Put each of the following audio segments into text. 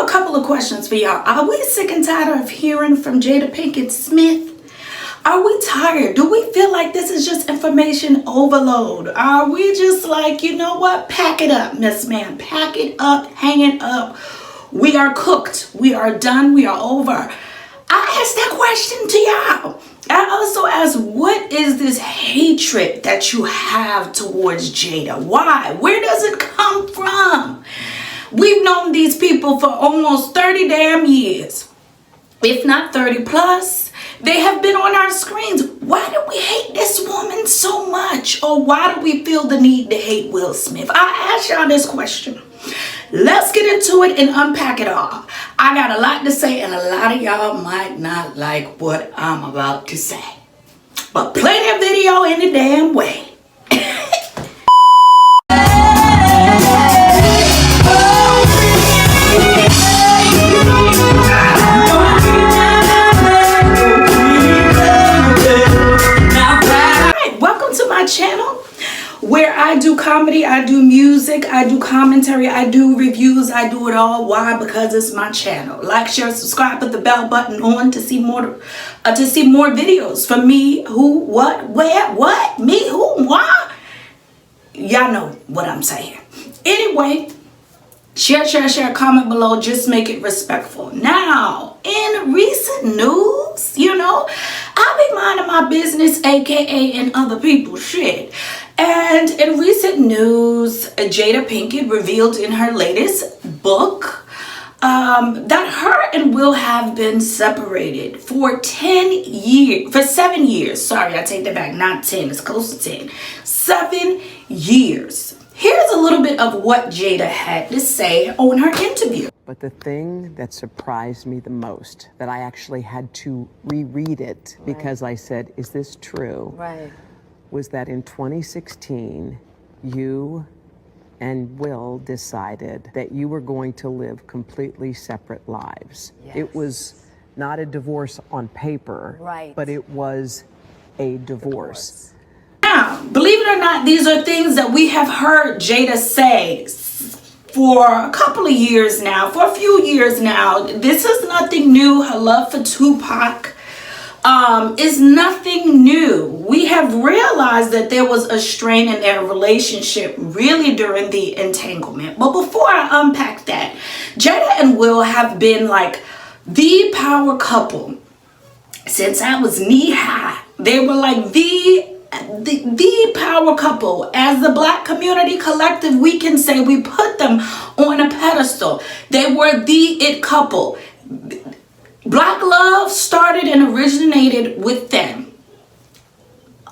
have a couple of questions for y'all. Are we sick and tired of hearing from Jada Pinkett Smith? Are we tired? Do we feel like this is just information overload? Are we just like, you know what? Pack it up, Miss Ma'am. Pack it up, hang it up. We are cooked. We are done. We are over. I asked that question to y'all. I also asked, what is this hatred that you have towards Jada? Why? Where does it come from? We've known these people for almost 30 damn years. If not 30 plus. They have been on our screens. Why do we hate this woman so much? Or why do we feel the need to hate Will Smith? I asked y'all this question. Let's get into it and unpack it all. I got a lot to say, and a lot of y'all might not like what I'm about to say. But play that video any damn way. Channel where I do comedy, I do music, I do commentary, I do reviews, I do it all. Why? Because it's my channel. Like, share, subscribe, put the bell button on to see more videos from me. Who, what, where, what, me, who, why? Y'all know what I'm saying. Anyway, share, comment below. Just make it respectful. Now, in recent news, you know, I be minding my business, aka in other people's shit. And in recent news, Jada Pinkett revealed in her latest book that her and Will have been separated for 7 years. Sorry, I take that back. Not 10. It's close to 10. 7 years. Here's a little bit of what Jada had to say on her interview. But the thing that surprised me the most, that I actually had to reread it because I said, is this true? Right. Was that in 2016, you and Will decided that you were going to live completely separate lives. Yes. It was not a divorce on paper, right, but it was a divorce. Now, believe it or not, these are things that we have heard Jada say for a couple of years now, for a few years now. This is nothing new. Her love for Tupac is nothing new. We have realized that there was a strain in their relationship really during the entanglement. But before I unpack that, Jada and Will have been like the power couple since I was knee high. They were like the power couple. As the Black community collective, we can say we put them on a pedestal. They were the it couple. Black love started and originated with them.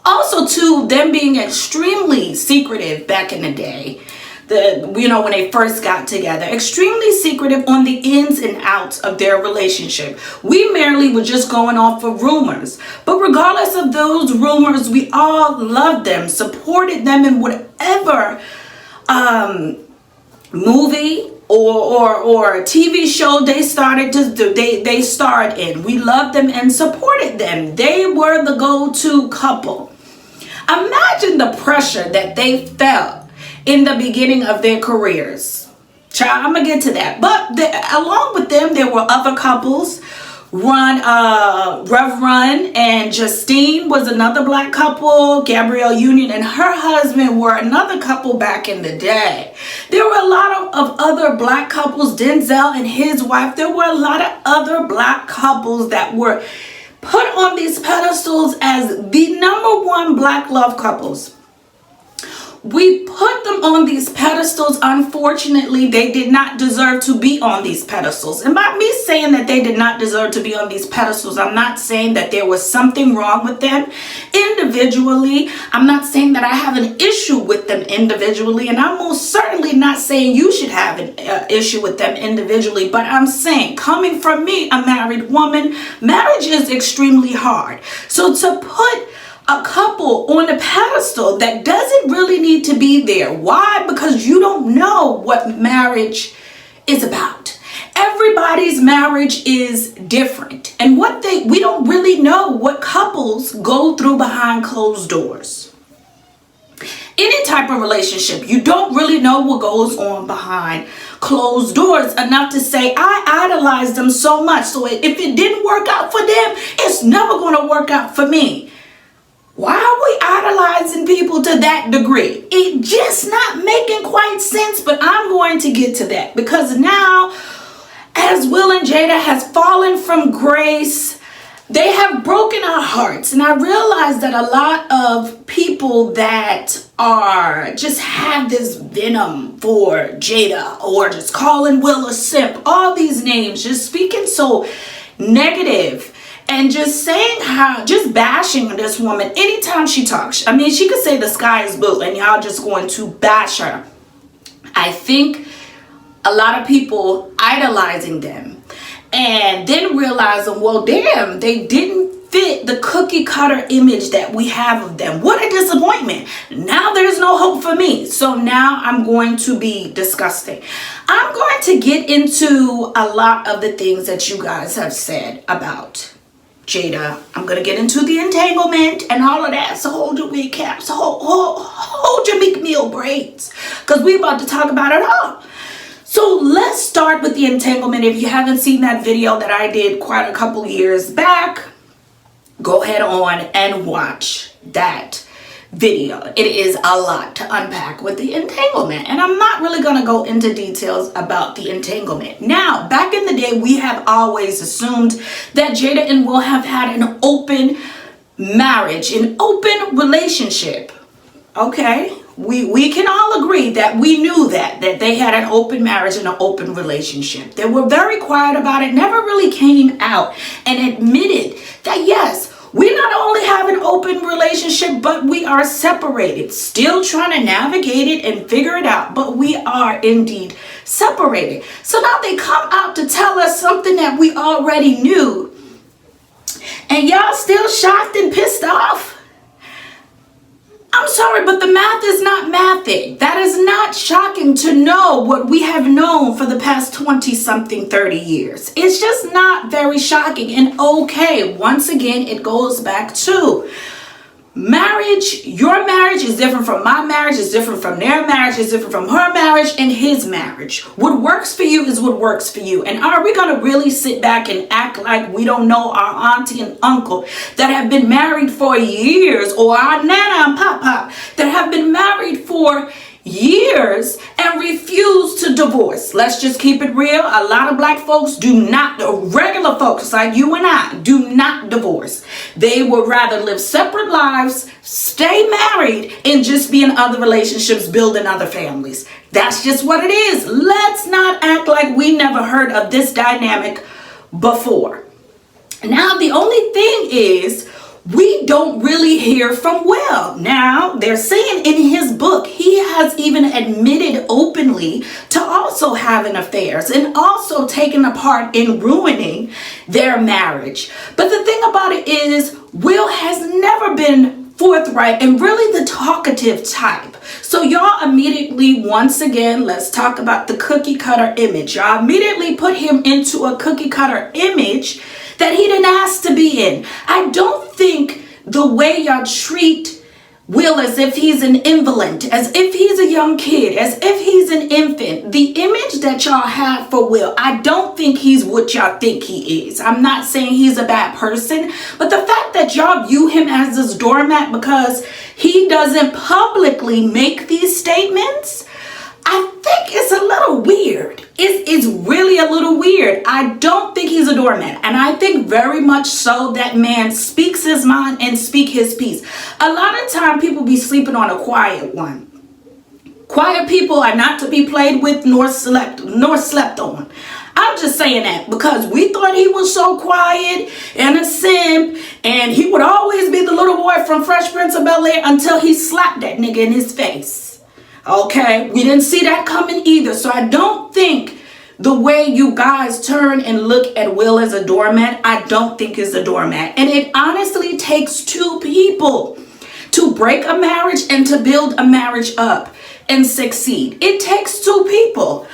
Also, too, them being extremely secretive back in the day. When they first got together, extremely secretive on the ins and outs of their relationship. We merely were just going off of rumors. But regardless of those rumors, we all loved them, supported them in whatever movie or TV show they starred in. We loved them and supported them. They were the go-to couple. Imagine the pressure that they felt in the beginning of their careers. Child, I'm gonna get to that. But along with them, there were other couples. Rev Run and Justine was another Black couple. Gabrielle Union and her husband were another couple back in the day. There were a lot of other Black couples. Denzel and his wife. There were a lot of other Black couples that were put on these pedestals as the #1 Black love couples. We put them on these pedestals. Unfortunately, they did not deserve to be on these pedestals. And by me saying that they did not deserve to be on these pedestals, I'm not saying that there was something wrong with them individually. I'm not saying that I have an issue with them individually. And I'm most certainly not saying you should have an issue with them individually. But I'm saying, coming from me, a married woman, marriage is extremely hard. So to put a couple on a pedestal that doesn't really need to be there. Why? Because you don't know what marriage is about. Everybody's marriage is different. And we don't really know what couples go through behind closed doors. Any type of relationship, you don't really know what goes on behind closed doors enough to say, I idolized them so much. So if it didn't work out for them, it's never going to work out for me. Why are we idolizing people to that degree? It just not making quite sense, but I'm going to get to that because now, as Will and Jada has fallen from grace, they have broken our hearts. And I realize that a lot of people that are just have this venom for Jada or just calling Will a simp, all these names, just speaking so negative. And just saying how, just bashing this woman anytime she talks. I mean, she could say the sky is blue and y'all just going to bash her. I think a lot of people idolizing them and then realizing, well, damn, they didn't fit the cookie cutter image that we have of them. What a disappointment. Now there's no hope for me. So now I'm going to be disgusting. I'm going to get into a lot of the things that you guys have said about Jada. I'm going to get into the entanglement and all of that. So hold your wig caps, hold your Meek Mill braids, because we're about to talk about it all. So let's start with the entanglement. If you haven't seen that video that I did quite a couple years back, go ahead on and watch that video. It is a lot to unpack with the entanglement, and I'm not really going to go into details about the entanglement. Now, back in the day, we have always assumed that Jada and Will have had an open marriage, an open relationship. Okay, we can all agree that we knew that they had an open marriage and an open relationship. They were very quiet about it, never really came out and admitted that yes, we not only have an open relationship, but we are separated, still trying to navigate it and figure it out, but we are indeed separated. So now they come out to tell us something that we already knew, and y'all still shocked and pissed off? I'm sorry, but the math is not mathing. That is not shocking to know what we have known for the past 20-something, 30 years. It's just not very shocking. And okay, once again, it goes back to marriage. Your marriage is different from my marriage, is different from their marriage, is different from her marriage and his marriage. What works for you is what works for you. And are we going to really sit back and act like we don't know our auntie and uncle that have been married for years, or our nana and pop that have been married for years and refuse to divorce? Let's just keep it real. A lot of black folks do not, regular folks like you and I, do not divorce. They would rather live separate lives, stay married, and just be in other relationships, building other families. That's just what it is. Let's not act like we never heard of this dynamic before. Now, the only thing is, we don't really hear from Will. Now, they're saying in his book, he has even admitted openly to also having affairs and also taking a part in ruining their marriage. But the thing about it is, Will has never been forthright and really the talkative type. So y'all immediately, once again, let's talk about the cookie cutter image. Y'all immediately put him into a cookie cutter image that he didn't ask to be in. I don't think the way y'all treat Will as if he's an invalid, as if he's a young kid, as if he's an infant, the image that y'all have for Will, I don't think he's what y'all think he is. I'm not saying he's a bad person, but the fact that y'all view him as this doormat because he doesn't publicly make these statements, I think it's a little weird. It's really a little weird. I don't think he's a doormat. And I think very much so that man speaks his mind and speak his piece. A lot of time people be sleeping on a quiet one. Quiet people are not to be played with nor slept on. I'm just saying that because we thought he was so quiet and a simp, and he would always be the little boy from Fresh Prince of Bel-Air until he slapped that nigga in his face. Okay, we didn't see that coming either. So I don't think the way you guys turn and look at Will as a doormat, I don't think is a doormat. And it honestly takes two people to break a marriage and to build a marriage up and succeed. It takes two people.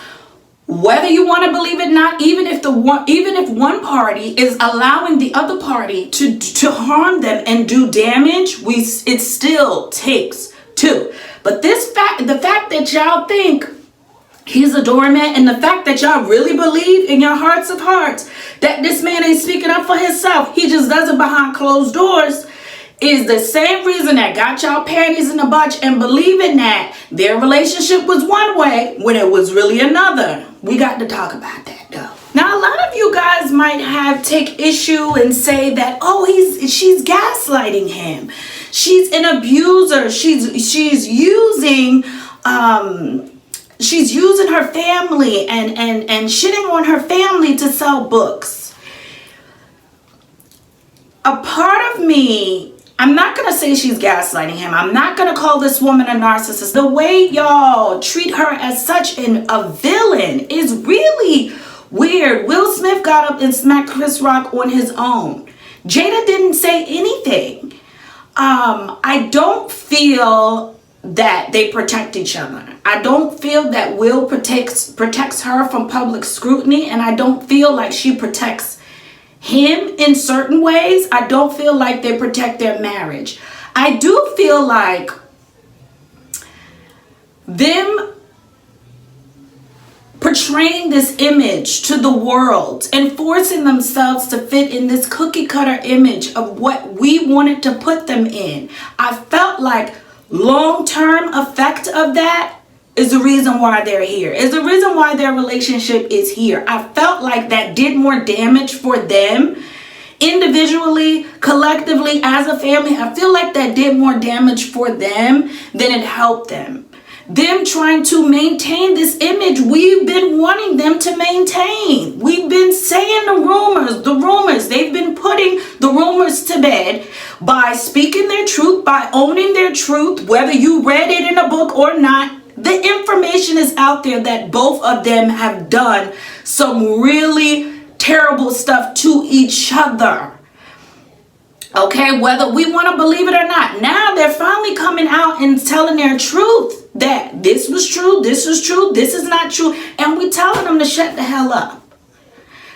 Whether you want to believe it or not, even if one party is allowing the other party to harm them and do damage, it still takes two. But the fact that y'all think He's a doormat, and the fact that y'all really believe in your hearts of hearts that this man ain't speaking up for himself, he just does it behind closed doors, is the same reason that got y'all panties in a bunch and believing that their relationship was one way when it was really another. We got to talk about that though. Now, a lot of you guys might take issue and say that, oh, she's gaslighting him. She's an abuser. She's using her family and shitting on her family to sell books. A part of me, I'm not going to say she's gaslighting him. I'm not going to call this woman a narcissist. The way y'all treat her as such a villain is really weird. Will Smith got up and smacked Chris Rock on his own. Jada didn't say anything. I don't feel that they protect each other. I don't feel that Will protects her from public scrutiny, and I don't feel like she protects him in certain ways. I don't feel like they protect their marriage. I do feel like them portraying this image to the world and forcing themselves to fit in this cookie cutter image of what we wanted to put them in. I felt like long-term effect of that is the reason why they're here, is the reason why their relationship is here. I felt like that did more damage for them individually, collectively, as a family. I feel like that did more damage for them than it helped them. Them trying to maintain this image we've been wanting them to maintain. We've been saying the rumors. They've been putting the rumors to bed by speaking their truth, by owning their truth, whether you read it in a book or not. The information is out there that both of them have done some really terrible stuff to each other. Okay, whether we want to believe it or not. Now they're finally coming out and telling their truth that this was true, this is true, this is not true. And we telling them to shut the hell up.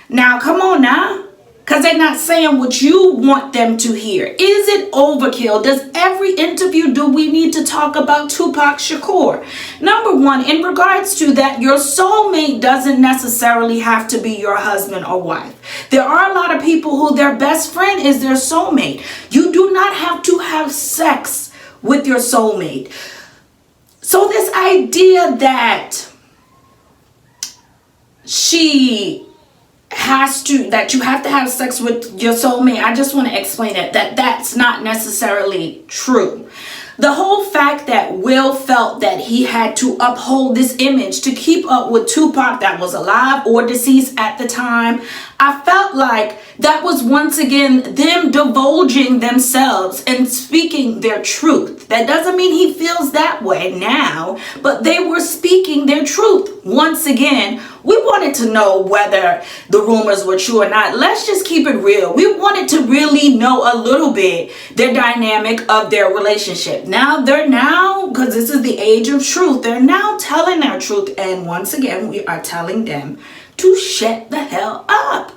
Now, come on now. Because they're not saying what you want them to hear. Is it overkill? Does every interview do we need to talk about Tupac Shakur? Number one, in regards to that, your soulmate doesn't necessarily have to be your husband or wife. There are a lot of people who their best friend is their soulmate. You do not have to have sex with your soulmate. So this idea that that you have to have sex with your soulmate, I just want to explain it, that's not necessarily true. The whole fact that Will felt that he had to uphold this image to keep up with Tupac that was alive or deceased at the time, I felt like that was once again them divulging themselves and speaking their truth. That doesn't mean he feels that way now, but they were speaking their truth. Once again, we wanted to know whether the rumors were true or not. Let's just keep it real. We wanted to really know a little bit their dynamic of their relationship. Now, because this is the age of truth, they're now telling their truth. And once again, we are telling them to shut the hell up.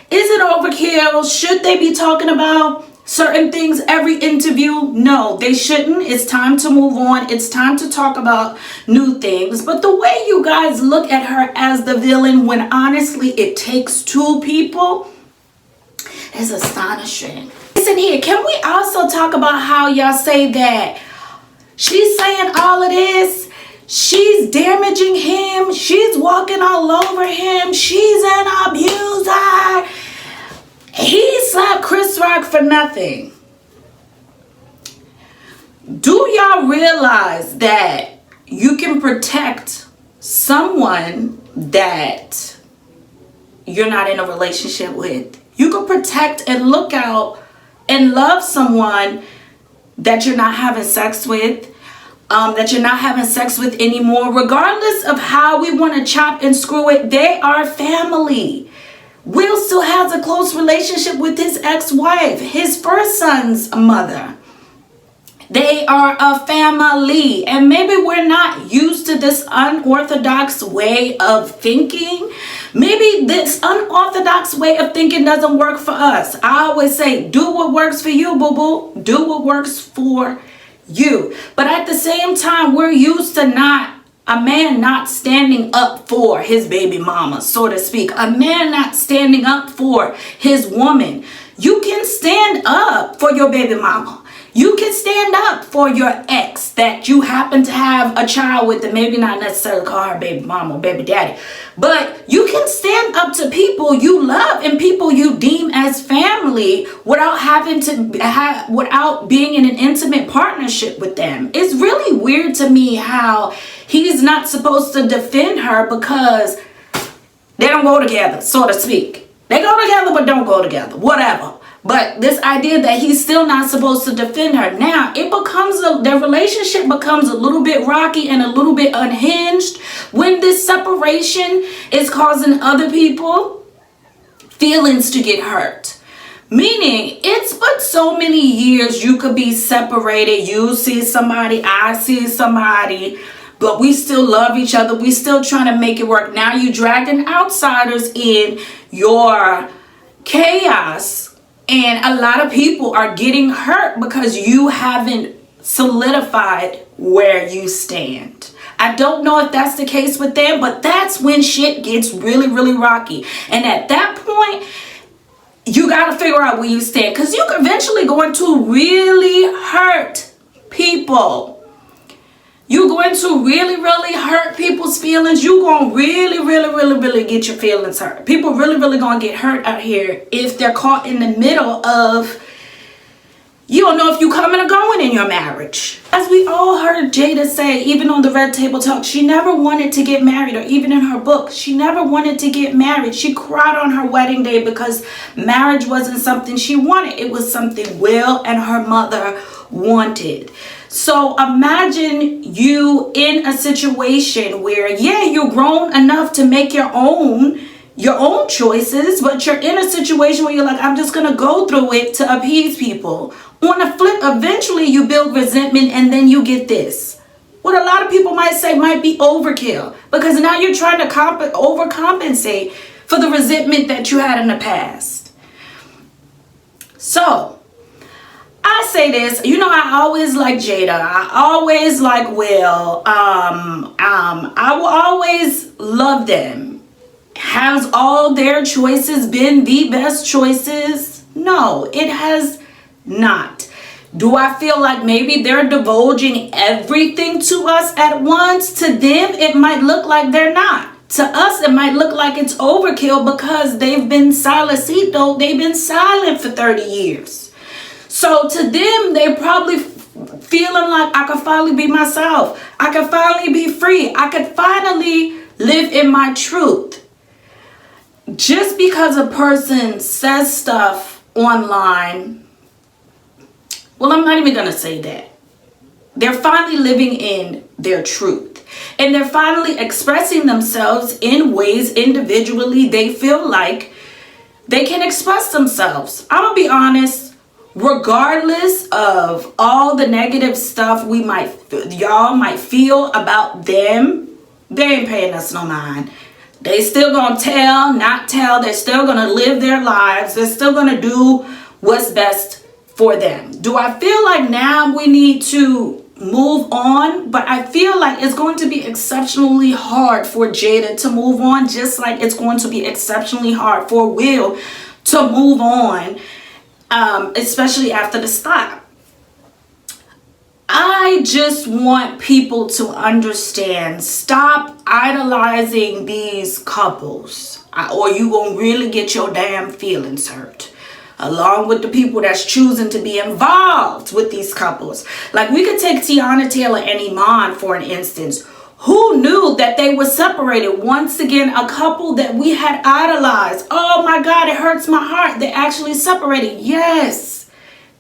Is it overkill? Should they be talking about certain things every interview? No, they shouldn't. It's time to move on. It's time to talk about new things. But the way you guys look at her as the villain when honestly it takes two people is astonishing. Listen here, can we also talk about how y'all say that she's saying all of this? She's damaging him. She's walking all over him. She's an abuser. He slapped Chris Rock for nothing. Do y'all realize that you can protect someone that you're not in a relationship with? You can protect and look out and love someone that you're not having sex with, that you're not having sex with anymore. Regardless of how we want to chop and screw it, they are family. Will still has a close relationship with his ex-wife, his first son's mother. They are a family, and maybe we're not used to this unorthodox way of thinking. Maybe this unorthodox way of thinking doesn't work for us. I always say, do what works for you, boo-boo. Do what works for you. But at the same time, we're used to not A man not standing up for his baby mama, so to speak. A man not standing up for his woman. You can stand up for your baby mama. You can stand up for your ex that you happen to have a child with, and maybe not necessarily call her baby mama or baby daddy. But you can stand up to people you love and people you deem as family without having to without being in an intimate partnership with them. It's really weird to me how he's not supposed to defend her because they don't go together, so to speak. They go together but don't go together. Whatever. But this idea that he's still not supposed to defend her. Now, their relationship becomes a little bit rocky and a little bit unhinged when this separation is causing other people feelings to get hurt. Meaning, it's but so many years you could be separated. You see somebody, I see somebody, but we still love each other. We still trying to make it work. Now you dragging outsiders in your chaos. And a lot of people are getting hurt because you haven't solidified where you stand. I don't know if that's the case with them, but that's when shit gets really, really rocky. And at that point, you got to figure out where you stand, because you're eventually going to really hurt people. You're going to really, really hurt people's feelings. You're going to really, really, really, really get your feelings hurt. People really, really going to get hurt out here if they're caught in the middle of, you don't know if you're coming or going in your marriage. As we all heard Jada say, even on the Red Table Talk, she never wanted to get married, or even in her book, she never wanted to get married. She cried on her wedding day because marriage wasn't something she wanted. It was something Will and her mother wanted. So imagine you in a situation where, yeah, you're grown enough to make your own choices, but you're in a situation where you're like, I'm just going to go through it to appease people. On a flip, eventually you build resentment, and then you get this. What a lot of people might say might be overkill, because now you're trying to overcompensate for the resentment that you had in the past. So, I say this, I always like Jada. I always like Will. I will always love them. Has all their choices been the best choices? No, it has not. Do I feel like maybe they're divulging everything to us at once? To them, it might look like they're not. To us, it might look like it's overkill because they've been silencito. They've been silent for 30 years. So to them, they probably feeling like, I could finally be myself. I could finally be free. I could finally live in my truth. Just because a person says stuff online, well, I'm not even going to say that. They're finally living in their truth. And they're finally expressing themselves in ways individually they feel like they can express themselves. I'm going to be honest. Regardless of all the negative stuff y'all might feel about them, they ain't paying us no mind. They still gonna tell, not tell. They're still gonna live their lives. They're still gonna do what's best for them. Do I feel like now we need to move on? But I feel like it's going to be exceptionally hard for Jada to move on, just like it's going to be exceptionally hard for Will to move on. Especially after the stop. I just want people to understand, stop idolizing these couples, or you gonna really get your damn feelings hurt. Along with the people that's choosing to be involved with these couples. Like, we could take Tiana Taylor and Iman for an instance. Who knew that they were separated? Once again, a couple that we had idolized. Oh my God, it hurts my heart. They're actually separated. Yes,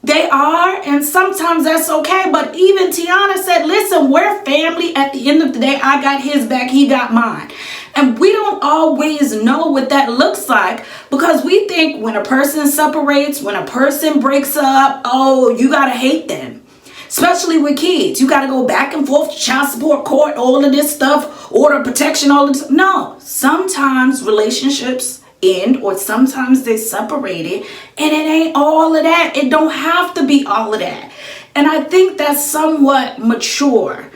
they are. And sometimes that's okay. But even Tiana said, listen, we're family. At the end of the day, I got his back, he got mine. And we don't always know what that looks like, because we think when a person separates, when a person breaks up, oh, you got to hate them. Especially with kids. You got to go back and forth to child support court, all of this stuff, order protection, all of this. No, sometimes relationships end, or sometimes they separated, and it ain't all of that. It don't have to be all of that. And I think that's somewhat mature.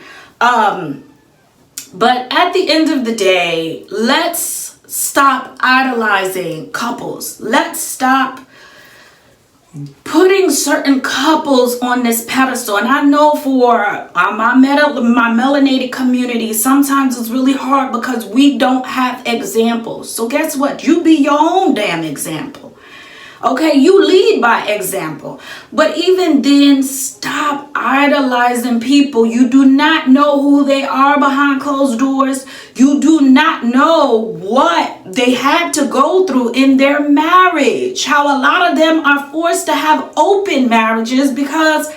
But at the end of the day, let's stop idolizing couples. Let's stop putting certain couples on this pedestal. And I know for my melanated community, sometimes it's really hard because we don't have examples. So guess what? You be your own damn example. Okay, you lead by example. But even then, stop idolizing people. You do not know who they are behind closed doors. You do not know what they had to go through in their marriage. How a lot of them are forced to have open marriages because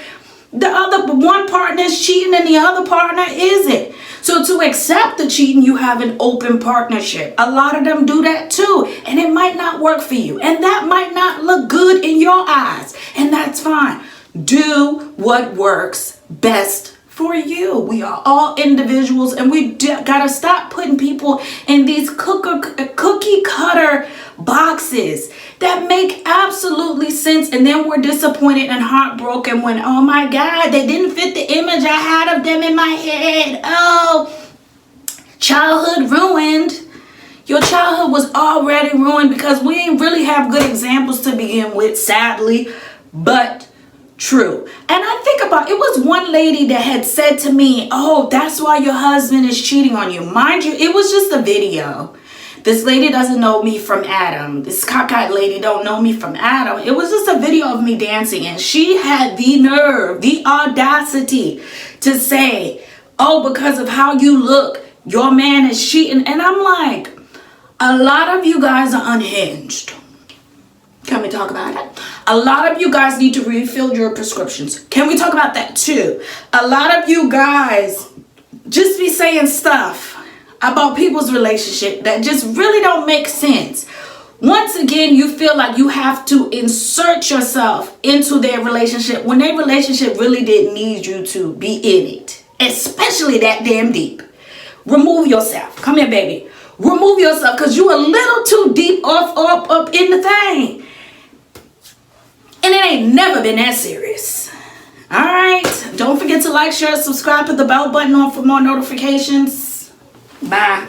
the other one partner is cheating and the other partner isn't. So to accept the cheating, you have an open partnership. A lot of them do that too. And it might not work for you. And that might not look good in your eyes. And that's fine. Do what works best for you. We are all individuals, and we gotta stop putting people in these cookie cutter boxes that make absolutely sense, and then we're disappointed and heartbroken when, oh my God, they didn't fit the image I had of them in my head. Oh, childhood ruined. Your childhood was already ruined because we ain't really have good examples to begin with, sadly, but true. And I think about, it was one lady that had said to me, oh, that's why your husband is cheating on you. Mind you, it was just a video. This lady doesn't know me from Adam. This cockeyed lady don't know me from Adam. It was just a video of me dancing, and she had the nerve, the audacity to say, oh, because of how you look, your man is cheating. And I'm like, a lot of you guys are unhinged. Can we talk about it? A lot of you guys need to refill your prescriptions. Can we talk about that too? A lot of you guys just be saying stuff about people's relationship that just really don't make sense. Once again, you feel like you have to insert yourself into their relationship when their relationship really didn't need you to be in it, especially that damn deep. Remove yourself. Come here, baby. Remove yourself, because you a little too deep up in the thing. And it ain't never been that serious. All right. Don't forget to like, share, subscribe, hit the bell button on for more notifications. Bye.